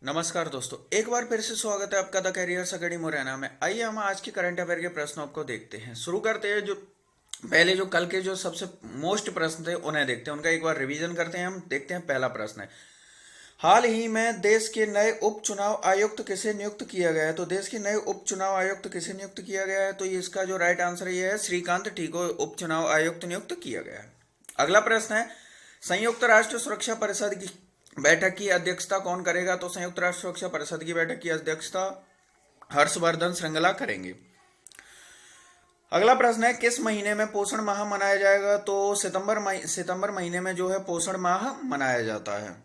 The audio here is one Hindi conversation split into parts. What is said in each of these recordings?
नमस्कार दोस्तों, एक बार फिर से स्वागत है आपका द कैरियर्स अकेडमी मुरैना में। आइए हम आज के करंट अफेयर के प्रश्नों को देखते हैं। शुरू करते हैं। जो पहले जो कल के जो सबसे मोस्ट प्रश्न थे उन्हें देखते हैं, उनका एक बार रिवीजन करते हैं। हम देखते हैं, पहला प्रश्न है, हाल ही में देश के नए उप चुनाव आयुक्त किसे नियुक्त किया गया है? तो देश के नए उप चुनाव आयुक्त किसे नियुक्त किया गया है? तो ये इसका जो राइट आंसर ये है, श्रीकांत ठीको उप चुनाव आयुक्त नियुक्त किया गया है। अगला प्रश्न है, संयुक्त राष्ट्र सुरक्षा परिषद की बैठक की अध्यक्षता कौन करेगा? तो संयुक्त राष्ट्र सुरक्षा परिषद की बैठक की अध्यक्षता हर्षवर्धन श्रृंगला करेंगे। अगला प्रश्न है, किस महीने में पोषण माह मनाया जाएगा? तो सितंबर महीने में जो है पोषण माह मनाया जाता है।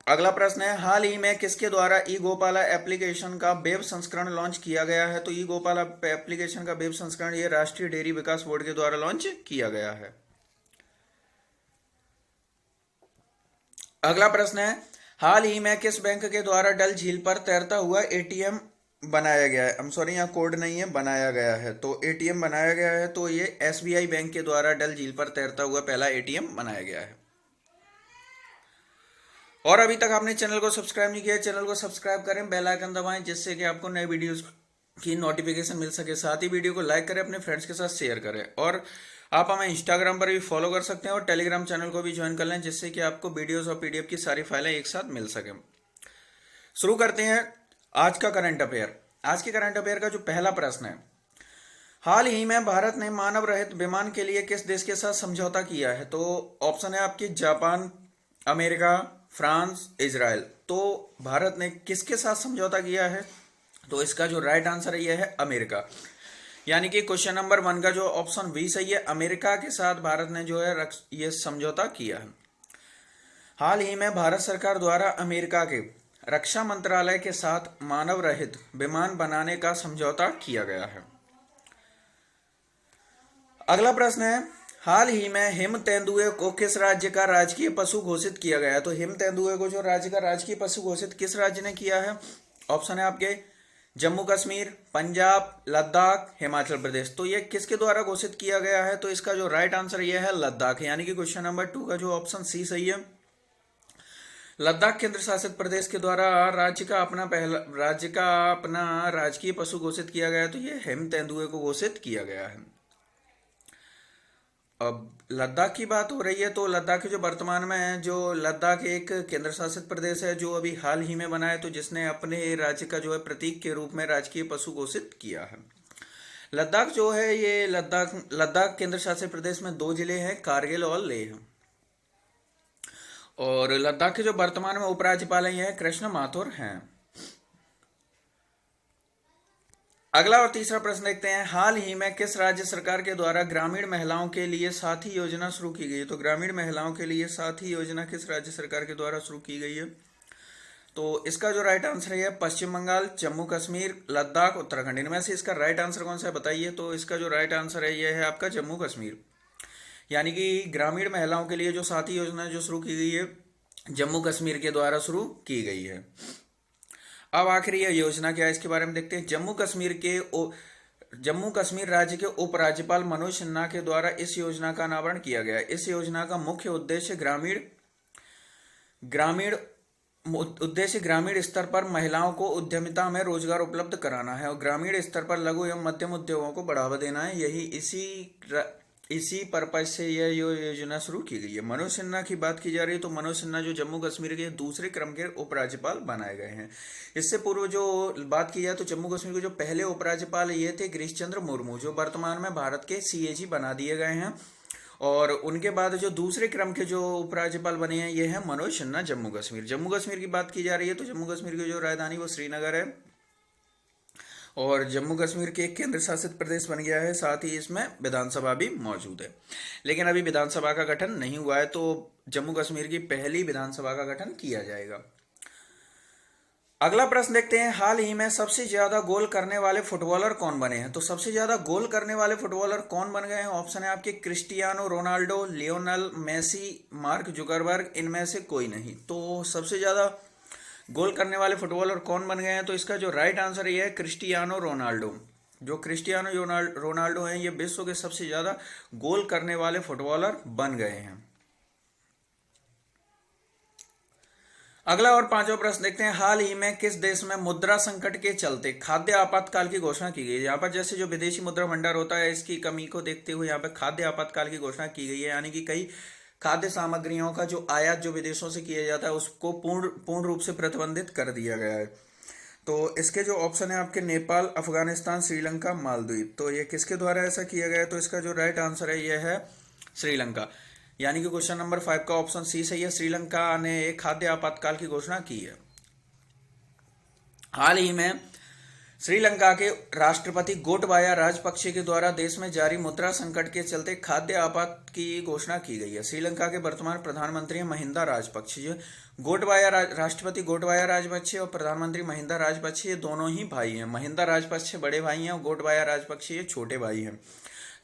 अगला प्रश्न है, हाल ही में किसके द्वारा ई गोपाला एप्लीकेशन का वेब संस्करण लॉन्च किया गया है? तो ई गोपाला एप्लीकेशन का वेब संस्करण ये राष्ट्रीय डेयरी विकास बोर्ड के द्वारा लॉन्च किया गया है। अगला प्रश्न है, हाल ही में किस बैंक के द्वारा डल झील पर तैरता हुआ एटीएम बनाया गया है? सॉरी, यहाँ कोड नहीं है, बनाया गया है। तो एटीएम बनाया गया है, तो ये एसबीआई बैंक के द्वारा डल झील पर तैरता हुआ पहला एटीएम बनाया गया है। और अभी तक आपने चैनल को सब्सक्राइब नहीं किया, चैनल को सब्सक्राइब करें, बेल आइकन दबाएं, जिससे कि आपको नए वीडियोस की नोटिफिकेशन मिल सके। साथ ही वीडियो को लाइक करें, अपने फ्रेंड्स के साथ शेयर करें। और आप हमें इंस्टाग्राम पर भी फॉलो कर सकते हैं और टेलीग्राम चैनल को भी ज्वाइन कर लें, जिससे कि आपको वीडियोस और पीडीएफ की सारी फाइलें एक साथ मिल सकें। शुरू करते हैं आज का करंट अफेयर। आज के करंट अफेयर का जो पहला प्रश्न है, हाल ही में भारत ने मानव रहित विमान के लिए किस देश के साथ समझौता किया है? तो ऑप्शन है आपकी जापान, अमेरिका, फ्रांस, इजराइल। तो भारत ने किसके साथ समझौता किया है? तो इसका जो राइट आंसर है यह है अमेरिका। यानी कि क्वेश्चन नंबर 1 का जो ऑप्शन बी सही है, अमेरिका के साथ भारत ने जो है ये समझौता किया है। हाल ही में भारत सरकार द्वारा अमेरिका के रक्षा मंत्रालय के साथ मानव रहित विमान बनाने का समझौता किया गया है। अगला प्रश्न है, हाल ही में हिम तेंदुए को किस राज्य का राजकीय पशु घोषित किया गया है? तो हिम तेंदुए को जो राज्य का राजकीय पशु घोषित किस राज्य ने किया है? ऑप्शन है आपके जम्मू कश्मीर, पंजाब, लद्दाख, हिमाचल प्रदेश। तो ये किसके द्वारा घोषित किया गया है? तो इसका जो राइट आंसर ये है लद्दाख। यानी कि क्वेश्चन नंबर 2 का जो ऑप्शन सी सही है, लद्दाख केंद्र शासित प्रदेश के द्वारा राज्य का अपना राजकीय पशु घोषित किया गया है। तो ये हिम तेंदुए को घोषित किया गया है। अब लद्दाख की बात हो रही है, तो लद्दाख जो वर्तमान में है, जो लद्दाख एक केंद्र शासित प्रदेश है जो अभी हाल ही में बना है, तो जिसने अपने राज्य का जो है प्रतीक के रूप में राजकीय पशु घोषित किया है। लद्दाख जो है ये लद्दाख लद्दाख केंद्र शासित प्रदेश में 2 जिले हैं, कारगिल और लेह। और लद्दाख के जो वर्तमान में उपराज्यपाल हैं, यह कृष्ण माथुर हैं। अगला और तीसरा प्रश्न देखते हैं, हाल ही में किस राज्य सरकार के द्वारा ग्रामीण महिलाओं के लिए साथी योजना शुरू की गई है? तो ग्रामीण महिलाओं के लिए साथी योजना किस राज्य सरकार के द्वारा शुरू की गई है? तो इसका जो राइट आंसर है पश्चिम बंगाल, जम्मू कश्मीर, लद्दाख, उत्तराखंड। इनमें से इसका राइट आंसर कौन सा है बताइए? तो इसका जो राइट आंसर है यह है आपका जम्मू कश्मीर। यानी कि ग्रामीण महिलाओं के लिए जो साथी योजना जो शुरू की गई है, जम्मू कश्मीर के द्वारा शुरू की गई है। अब आखिर यह योजना क्या है, इसके बारे में देखते हैं। जम्मू कश्मीर राज्य के उपराज्यपाल मनोज सिन्हा के द्वारा इस योजना का अनावरण किया गया है। इस योजना का मुख्य उद्देश्य ग्रामीण ग्रामीण स्तर पर महिलाओं को उद्यमिता में रोजगार उपलब्ध कराना है और ग्रामीण स्तर पर लघु एवं मध्यम उद्योगों को बढ़ावा देना है। यही इसी पर्पज से यह योजना शुरू की गई है। मनोज सिन्हा की बात की जा रही है, तो मनोज सिन्हा जो जम्मू कश्मीर के दूसरे क्रम के उपराज्यपाल बनाए गए हैं। इससे पूर्व जो बात की जाए तो जम्मू कश्मीर के जो पहले उपराज्यपाल ये थे गिरीश चंद्र मुर्मू, जो वर्तमान में भारत के सीएजी बना दिए गए हैं। और उनके बाद जो दूसरे क्रम के जो उपराज्यपाल बने हैं ये हैं मनोज सिन्हा जम्मू कश्मीर। जम्मू कश्मीर की बात की जा रही है तो जम्मू कश्मीर की जो राजधानी वो श्रीनगर है और जम्मू कश्मीर के एक केंद्र शासित प्रदेश बन गया है। साथ ही इसमें विधानसभा भी मौजूद है, लेकिन अभी विधानसभा का गठन नहीं हुआ है, तो जम्मू कश्मीर की पहली विधानसभा का गठन किया जाएगा। अगला प्रश्न देखते हैं, हाल ही में सबसे ज्यादा गोल करने वाले फुटबॉलर कौन बने हैं? तो सबसे ज्यादा गोल करने वाले फुटबॉलर कौन बन गए हैं? ऑप्शन है आपके Cristiano Ronaldo, Lionel Messi, Mark Zuckerberg. इनमें से कोई नहीं। तो सबसे ज्यादा गोल करने वाले फुटबॉलर कौन बन गए हैं? तो इसका जो राइट आंसर ये है क्रिस्टियानो रोनाल्डो। जो क्रिस्टियानो रोनाल्डो हैं ये विश्व के सबसे ज्यादा गोल करने वाले फुटबॉलर बन गए हैं। अगला और पांचवा प्रश्न देखते हैं। हाल ही में किस देश में मुद्रा संकट के चलते खाद्य आपातकाल की घोषणा की गई है? यहाँ पर जैसे जो विदेशी मुद्रा भंडार होता है, इसकी कमी को देखते हुए यहाँ पर खाद्य आपातकाल की घोषणा की गई है, यानी कि कई खाद्य सामग्रियों का जो आयात जो विदेशों से किया जाता है उसको पूर्ण रूप से प्रतिबंधित कर दिया गया है। तो इसके जो ऑप्शन है आपके नेपाल, अफगानिस्तान, श्रीलंका, मालदीव। तो ये किसके द्वारा ऐसा किया गया है? तो इसका जो राइट आंसर है ये है श्रीलंका, यानी कि क्वेश्चन नंबर 5 का ऑप्शन सी सही है। श्रीलंका ने एक खाद्य आपातकाल की घोषणा की है। हाल ही में श्रीलंका के राष्ट्रपति गोटबाया राजपक्षे के द्वारा देश में जारी मुद्रा संकट के चलते खाद्य आपात की घोषणा की गई है। श्रीलंका के वर्तमान प्रधानमंत्री महिंदा राजपक्षे, राष्ट्रपति गोटबाया राजपक्षे और प्रधानमंत्री महिंदा राजपक्षे ये दोनों ही भाई हैं। महिंदा राजपक्षे बड़े भाई हैं और गोटबाया राजपक्षे ये छोटे भाई हैं।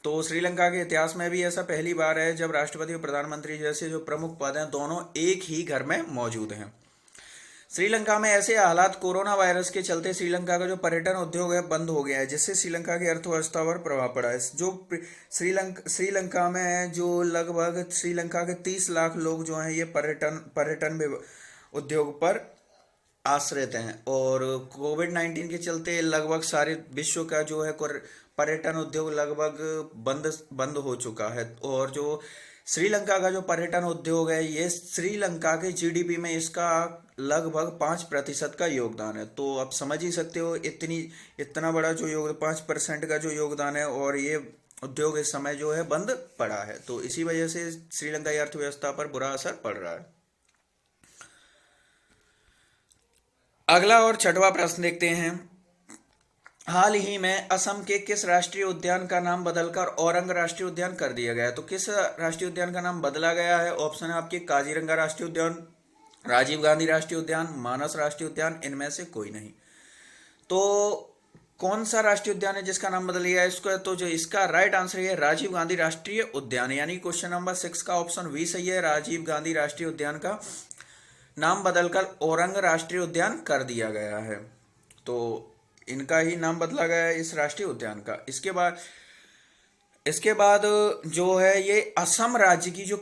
तो श्रीलंका के इतिहास में भी ऐसा पहली बार है जब राष्ट्रपति और प्रधानमंत्री जैसे जो प्रमुख पद हैं दोनों एक ही घर में मौजूद हैं। श्रीलंका में ऐसे हालात कोरोना वायरस के चलते श्रीलंका का जो पर्यटन उद्योग है बंद हो गया है, जिससे श्रीलंका की अर्थव्यवस्था पर प्रभाव पड़ा है। जो श्रीलंका में जो लगभग श्रीलंका के 30 लाख लोग जो हैं ये पर्यटन उद्योग पर आश्रित हैं, और कोविड-19 के चलते लगभग सारे विश्व का जो है पर्यटन उद्योग लगभग बंद हो चुका है। और जो श्रीलंका का जो पर्यटन उद्योग है ये श्रीलंका के जीडीपी में इसका लगभग 5% का योगदान है। तो आप समझ ही सकते हो इतना बड़ा जो 5% का जो योगदान है, और ये उद्योग इस समय जो है बंद पड़ा है। तो इसी वजह से श्रीलंका की अर्थव्यवस्था पर बुरा असर पड़ रहा है। अगला और छठवां प्रश्न देखते हैं। हाल ही में असम के किस राष्ट्रीय उद्यान का नाम बदलकर औरंग राष्ट्रीय उद्यान कर दिया गया है? तो किस राष्ट्रीय उद्यान का नाम बदला गया है? ऑप्शन है आपके काजीरंगा राष्ट्रीय उद्यान, राजीव गांधी राष्ट्रीय उद्यान, मानस राष्ट्रीय उद्यान, इनमें से कोई नहीं। तो कौन सा राष्ट्रीय उद्यान है जिसका नाम बदल गया है इसको? तो जो इसका राइट आंसर है राजीव गांधी राष्ट्रीय उद्यान, यानी क्वेश्चन नंबर 6 का ऑप्शन बी सही है। राजीव गांधी राष्ट्रीय उद्यान का नाम बदलकर औरंग राष्ट्रीय उद्यान कर दिया गया है। तो इनका ही नाम बदला गया है इस राष्ट्रीय उद्यान का। इसके बाद जो है ये असम राज्य की जो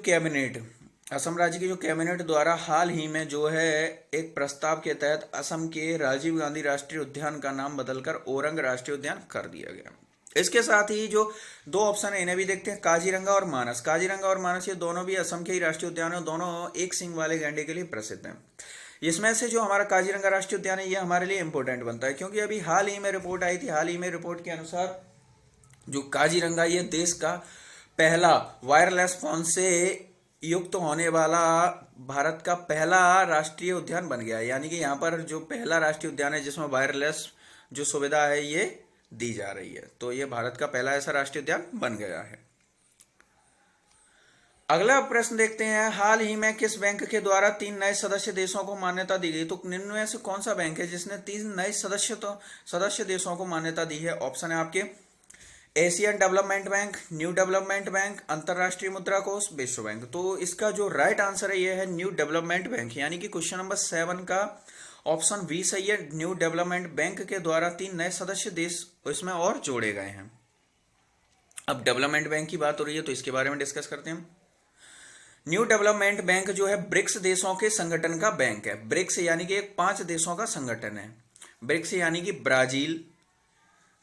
कैबिनेट द्वारा हाल ही में जो है एक प्रस्ताव के तहत असम के राजीव गांधी राष्ट्रीय उद्यान का नाम बदलकर औरंग राष्ट्रीय उद्यान कर दिया गया। इसके साथ ही जो दो ऑप्शन है इन्हें भी देखते हैं, काजीरंगा और मानस। काजीरंगा और मानस ये दोनों भी असम के ही राष्ट्रीय उद्यान है, दोनों एक सींग वाले गैंडे के लिए प्रसिद्ध हैं। इसमें से जो हमारा काजीरंगा राष्ट्रीय उद्यान है ये हमारे लिए इंपॉर्टेंट बनता है, क्योंकि अभी हाल ही में रिपोर्ट आई थी। हाल ही में रिपोर्ट के अनुसार जो काजीरंगा ये देश का पहला वायरलेस फोन से युक्त होने वाला भारत का पहला राष्ट्रीय उद्यान बन गया है। यानी कि यहाँ पर जो पहला राष्ट्रीय उद्यान है जिसमें वायरलेस जो सुविधा है ये दी जा रही है, तो ये भारत का पहला ऐसा राष्ट्रीय उद्यान बन गया है। अगला प्रश्न देखते हैं। हाल ही में किस बैंक के द्वारा 3 नए सदस्य देशों को मान्यता दी गई? तो निम्न में से कौन सा बैंक है जिसने 3 नए सदस्य देशों को मान्यता दी है? ऑप्शन है आपके Asian development bank, new development bank, अंतरराष्ट्रीय मुद्रा कोष, विश्व बैंक। तो इसका जो राइट आंसर है ये है न्यू डेवलपमेंट बैंक, यानी कि क्वेश्चन नंबर 7 का ऑप्शन बी सही है। न्यू डेवलपमेंट बैंक के द्वारा 3 नए सदस्य देश इसमें और जोड़े गए हैं। अब डेवलपमेंट बैंक की बात हो रही है तो इसके बारे में डिस्कस करते हैं। न्यू डेवलपमेंट बैंक जो है ब्रिक्स देशों के संगठन का बैंक है। ब्रिक्स यानी कि 5 देशों का संगठन है। ब्रिक्स यानी कि ब्राजील,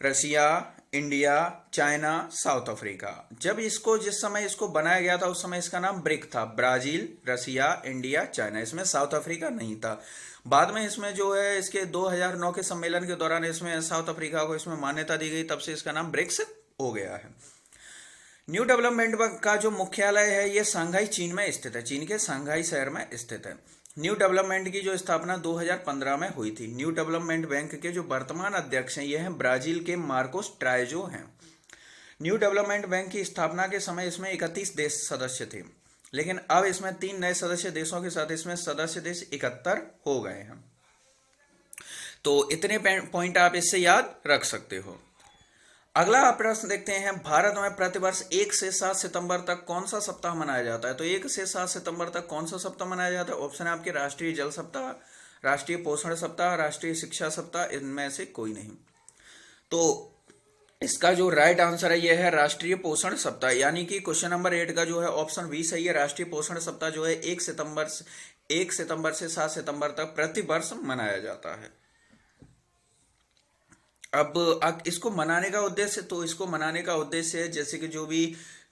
रसिया, इंडिया, चाइना, साउथ अफ्रीका। जिस समय इसको बनाया गया था उस समय इसका नाम ब्रिक था। ब्राजील, रसिया, इंडिया, चाइना। इसमें साउथ अफ्रीका नहीं था। बाद में इसमें जो है इसके 2009 के सम्मेलन के दौरान इसमें साउथ अफ्रीका को इसमें मान्यता दी गई, तब से इसका नाम ब्रिक्स हो गया है। न्यू डेवलपमेंट बैंक का जो मुख्यालय है ये शंघाई चीन में स्थित है। चीन के शंघाई शहर में स्थित है। न्यू डेवलपमेंट की जो स्थापना 2015 में हुई थी। न्यू डेवलपमेंट बैंक के जो वर्तमान अध्यक्ष हैं ये हैं ब्राजील के मार्कोस ट्राइजो हैं। न्यू डेवलपमेंट बैंक की स्थापना के समय इसमें 31 देश सदस्य थे, लेकिन अब इसमें 3 नए सदस्य देशों के साथ इसमें सदस्य देश 71 हो गए हैं। तो इतने पॉइंट आप इससे याद रख सकते हो। अगला प्रश्न देखते हैं। भारत में प्रतिवर्ष 1 से 7 सितंबर तक कौन सा सप्ताह मनाया जाता है? तो 1 से 7 सितंबर तक कौन सा सप्ताह मनाया जाता है? ऑप्शन है आपके राष्ट्रीय जल सप्ताह, राष्ट्रीय पोषण सप्ताह, राष्ट्रीय शिक्षा सप्ताह, इनमें से कोई नहीं। तो इसका जो राइट आंसर है यह है राष्ट्रीय पोषण सप्ताह, यानी कि क्वेश्चन नंबर 8 का जो है ऑप्शन बी सही है। राष्ट्रीय पोषण सप्ताह जो है 1 1 सितंबर से 7 सितंबर तक प्रति वर्ष मनाया जाता है। अब इसको मनाने का उद्देश्य, तो इसको मनाने का उद्देश्य है जैसे कि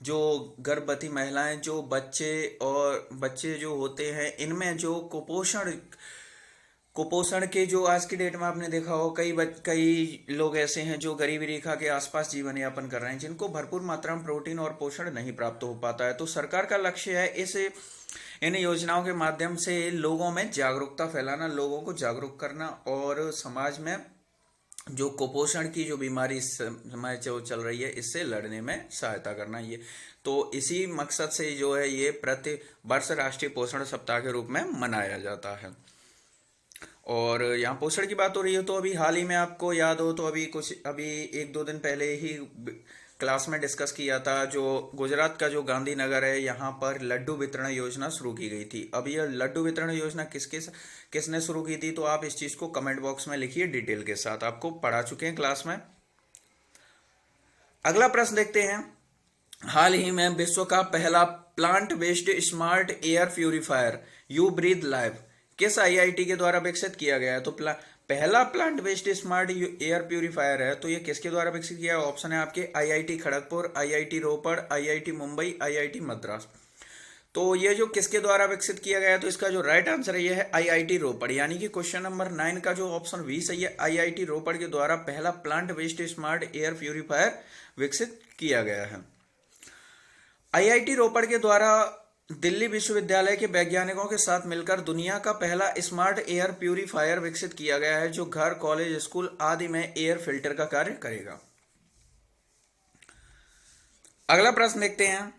जो गर्भवती महिलाएं, जो बच्चे जो होते हैं, इनमें जो कुपोषण के जो आज की डेट में आपने देखा हो, कई लोग ऐसे हैं जो गरीबी रेखा के आसपास जीवन यापन कर रहे हैं, जिनको भरपूर मात्रा में प्रोटीन और पोषण नहीं प्राप्त हो पाता है। तो सरकार का लक्ष्य है इन योजनाओं के माध्यम से लोगों में जागरूकता फैलाना, लोगों को जागरूक करना और समाज में जो कुपोषण की जो बीमारी इस समय जो चल रही है, इससे लड़ने में सहायता करना। ये तो इसी मकसद से जो है ये प्रति वर्ष राष्ट्रीय पोषण सप्ताह के रूप में मनाया जाता है। और यहाँ पोषण की बात हो रही है, तो अभी हाल ही में आपको याद हो तो अभी 1-2 दिन पहले ही क्लास में डिस्कस किया था, जो गुजरात का जो गांधीनगर है, यहाँ पर लड्डू वितरण योजना शुरू की गई थी। अब यह लड्डू वितरण योजना किसने शुरू की थी, तो आप इस चीज को कमेंट बॉक्स में लिखिए डिटेल के साथ, आपको पढ़ा चुके हैं क्लास में। अगला प्रश्न देखते हैं। हाल ही में विश्व का पहला plant based smart air purifier you breathe live किस आईआईटी के द्वारा विकसित किया गया है? तो पहला plant based smart air purifier है, तो ये किसके द्वारा विकसित किया है? ऑप्शन है आपके आईआईटी खड़गपुर, आईआईटी रोपड़, आईआईटी मुंबई, आईआईटी मद्रास। तो ये जो किसके द्वारा विकसित किया गया है, तो इसका जो राइट आंसर है ये है आईआईटी रोपड़, यानी कि क्वेश्चन नंबर 9 का जो ऑप्शन 20 सही है, आईआईटी रोपड़ के द्वारा पहला plant based smart air purifier विकसित किया गया है। आईआईटी रोपड़ के द्वारा दिल्ली विश्वविद्यालय के वैज्ञानिकों के साथ मिलकर दुनिया का पहला स्मार्ट एयर प्यूरिफायर विकसित किया गया है, जो घर, कॉलेज, स्कूल आदि में एयर फिल्टर का कार्य करेगा। अगला प्रश्न देखते हैं।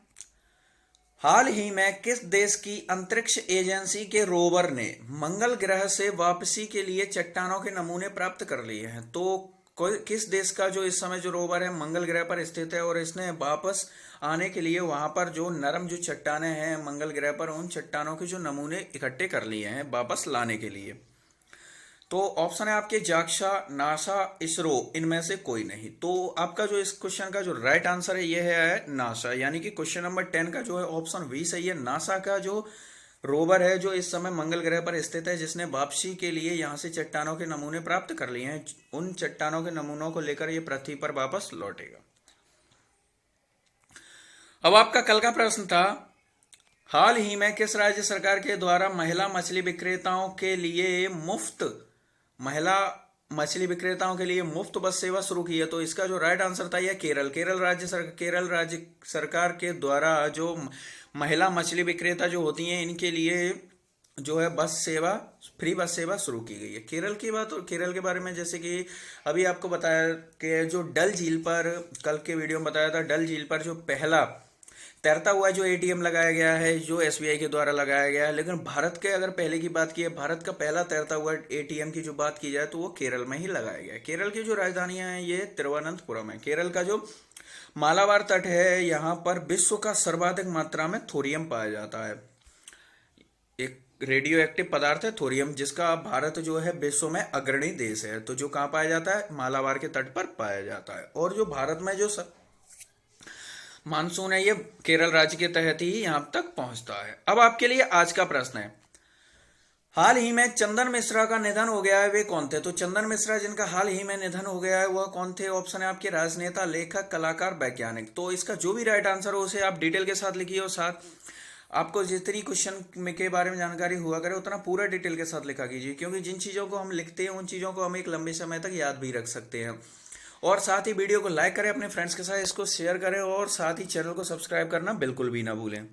हाल ही में किस देश की अंतरिक्ष एजेंसी के रोवर ने मंगल ग्रह से वापसी के लिए चट्टानों के नमूने प्राप्त कर लिए हैं? तो किस देश का जो इस समय जो रोवर है मंगल ग्रह पर स्थित है और इसने वापस आने के लिए वहां पर जो नरम जो चट्टाने हैं मंगल ग्रह पर, उन चट्टानों के जो नमूने इकट्ठे कर लिए हैं वापस लाने के लिए? तो ऑप्शन है आपके जाक्सा, नासा, इसरो, इनमें से कोई नहीं। तो आपका जो इस क्वेश्चन का जो राइट आंसर है ये है नासा, यानी कि क्वेश्चन नंबर 10 का जो है ऑप्शन 20 सही है। नासा का जो रोवर है जो इस समय मंगल ग्रह पर स्थित है, जिसने वापसी के लिए यहां से चट्टानों के नमूने प्राप्त कर लिए हैं, उन चट्टानों के नमूनों को लेकर ये पृथ्वी पर वापस लौटेगा। अब आपका कल का प्रश्न था, हाल ही में किस राज्य सरकार के द्वारा महिला मछली विक्रेताओं के लिए मुफ्त बस सेवा शुरू की है? तो इसका जो राइट आंसर था यह केरल राज्य सरकार के द्वारा जो महिला मछली विक्रेता जो होती हैं, इनके लिए जो है फ्री बस सेवा शुरू की गई है। केरल की बात, और केरल के बारे में जैसे कि अभी आपको बताया कि जो डल झील पर, कल के वीडियो में बताया था, डल झील पर जो पहला तैरता हुआ जो एटीएम लगाया गया है, जो एसबीआई के द्वारा लगाया गया है। लेकिन भारत के अगर पहले की बात की है, भारत का पहला तैरता हुआ एटीएम की जो बात की जाए तो वो केरल में ही लगाया गया है। केरल की जो राजधानियां हैं ये तिरुवनंतपुरम है। केरल का जो मालाबार तट है, यहाँ पर विश्व का सर्वाधिक मात्रा में थोरियम पाया जाता है। एक रेडियो एक्टिव पदार्थ है थोरियम, जिसका भारत जो है विश्व में अग्रणी देश है। तो जो कहाँ पाया जाता है? मालाबार के तट पर पाया जाता है। और जो भारत में जो मानसून है ये केरल राज्य के तहत ही यहां तक पहुंचता है। अब आपके लिए आज का प्रश्न है, हाल ही में चंदन मिश्रा का निधन हो गया है, वे कौन थे? तो चंदन मिश्रा जिनका हाल ही में निधन हो गया है वह कौन थे? ऑप्शन है आपके राजनेता, लेखक, कलाकार, वैज्ञानिक। तो इसका जो भी राइट आंसर हो उसे आप डिटेल के साथ लिखिए, और साथ आपको जितनी क्वेश्चन के बारे में जानकारी हुआ करे उतना पूरा डिटेल के साथ लिखा कीजिए, क्योंकि जिन चीजों को हम लिखते हैं उन चीजों को हम एक लंबे समय तक याद भी रख सकते हैं। और साथ ही वीडियो को लाइक करें, अपने फ्रेंड्स के साथ इसको शेयर करें, और साथ ही चैनल को सब्सक्राइब करना बिल्कुल भी ना भूलें।